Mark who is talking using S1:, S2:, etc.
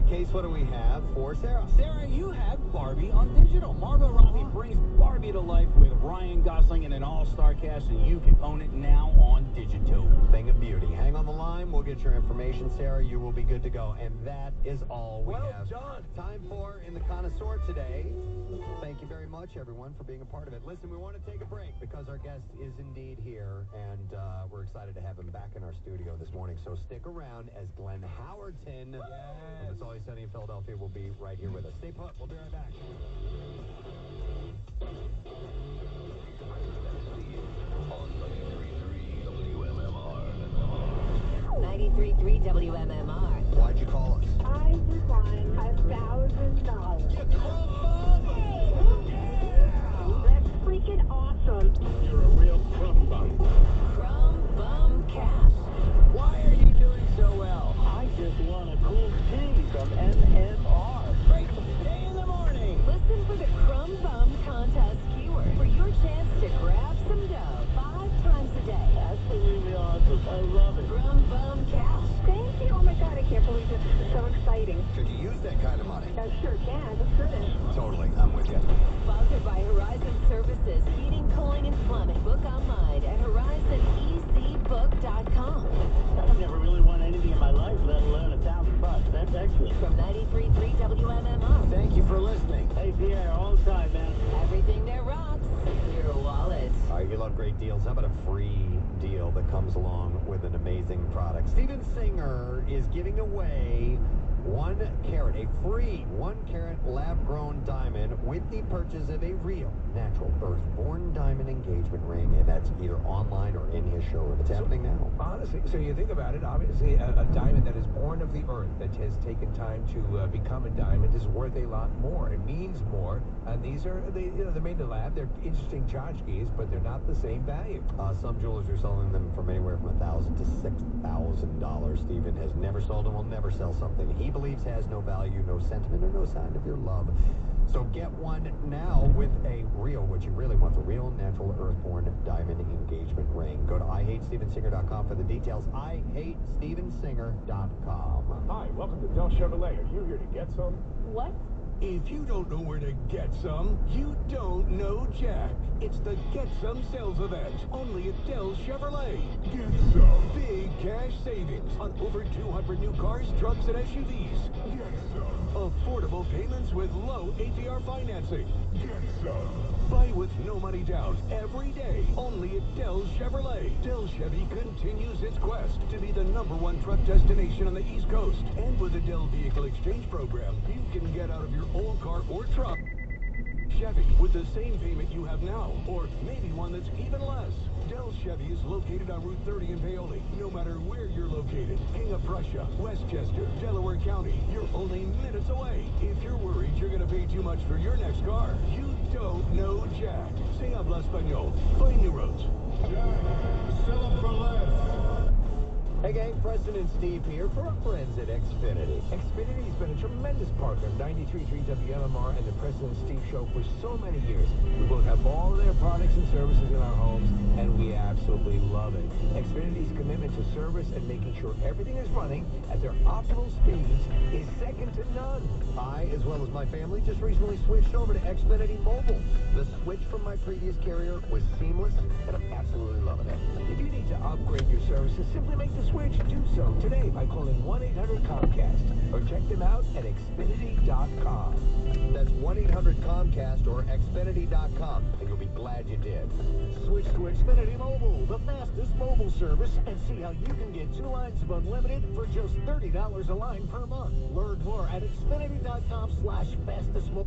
S1: Case, what do we have for Sarah?
S2: Sarah, you have Barbie on digital. Margot Robbie brings Barbie to life with Ryan Gosling and an all-star cast, and you can own it now on digital.
S1: Thing of beauty. Hang on the line. We'll get your information, Sarah. You will be good to go. And that is all we have.
S2: Done.
S1: Time for In the Connoisseur today. Thank you very much, everyone, for being a part of it. Listen, we want to take a break because our guest is indeed here, and we're excited to have him back in our studio this morning. So stick around as Glenn Howerton from It's Always Sunny in Philadelphia will be right here with us. Stay put. We'll be right back.
S3: 93.3 WMMR.
S1: Why'd you call us?
S4: I just won $1,000. That's freaking awesome.
S2: You're a real crumb bum.
S3: Crumb Bum Cash.
S2: Why are you doing so well?
S5: I just won a cool tea from MMR.
S2: Great day in the morning.
S3: Listen for the Crumb Bum Contest keyword for your chance to grab some dough 5 times a day.
S5: Absolutely awesome. I love it.
S3: Crumb Bum Cash.
S4: Thank you. Oh my God, I can't believe this. It's so exciting.
S1: Could you use that kind of money?
S4: I sure can. Just couldn't.
S1: Totally. I'm with you.
S3: Sponsored by Horizon Services, Heating, Cooling, and Plumbing. Book online at horizonecbook.com.
S5: I've never really won anything in my life, let alone $1,000. That's excellent.
S3: From 93.3 WMMR.
S1: Thank you for listening.
S5: Hey, Pierre, all the time, man.
S3: Everything that rocks your wallet.
S1: All right, you love great deals. How about a free deal that comes along with an amazing product? Steven Singer is giving away 1 carat, a free 1 carat lab-grown diamond with the purchase of a real, natural, earth-born diamond engagement ring, and that's either online or in his showroom. It's happening now.
S6: Honestly, so you think about it, obviously a diamond that is born of the earth, that has taken time to become a diamond, is worth a lot more. It means more, and these are, they're made in the lab. They're interesting tchotchkes, but they're not the same value.
S1: Some jewelers are selling them from anywhere from $1,000 to $6,000. Steven has never sold and will never sell something he believes has no value, no sentiment, or no sign of your love. So get one now with a real, what you really want, the real, natural, earthborn diamond engagement ring. Go to IHateStevenSinger.com for the details. IHateStevenSinger.com.
S7: Hi, welcome to Del Chevrolet. Are you here to get some?
S4: What?
S7: If you don't know where to get some, you don't know Jack. It's the Get Some sales event, only at Del Chevrolet. Get some big cash savings on over 200 new cars, trucks, and SUVs. Get some affordable payments with low APR financing. Get some. Buy with no money down every day, only at Del Chevrolet. Del Chevy continues its quest to be the #1 truck destination on the East Coast. And with the Del Vehicle Exchange Program, you can get out of your old car or truck Chevy with the same payment you have now, or maybe one that's even less. Del Chevy is located on Route 30 in Paoli. No matter where you're located, King of Prussia, Westchester, Delaware County, you're only minutes away. If you're worried you're going to pay too much for your next car, you don't know Jack. Se habla español. Find new roads. Jack, sell them for less.
S1: Hey gang, Preston and Steve here for our friends at Xfinity.
S6: Xfinity's been a tremendous partner of 93.3 WMMR and the President Steve Show for so many years. We both have all of their products and services in our homes, and we absolutely love it. Xfinity's commitment to service and making sure everything is running at their optimal speeds is second to none.
S1: I, as well as my family, just recently switched over to Xfinity Mobile. The switch from my previous carrier was seamless, and I'm absolutely loving it.
S6: If you need to upgrade your services, simply make the switch. Do so today by calling 1-800-COMCAST or check them out at Xfinity.com.
S1: That's 1-800-COMCAST or Xfinity.com, and you'll be glad you did.
S5: Switch to Xfinity Mobile, the fastest mobile service, and see how you can get 2 lines of unlimited for just $30 a line per month. Learn more at Xfinity.com/fastestmobile.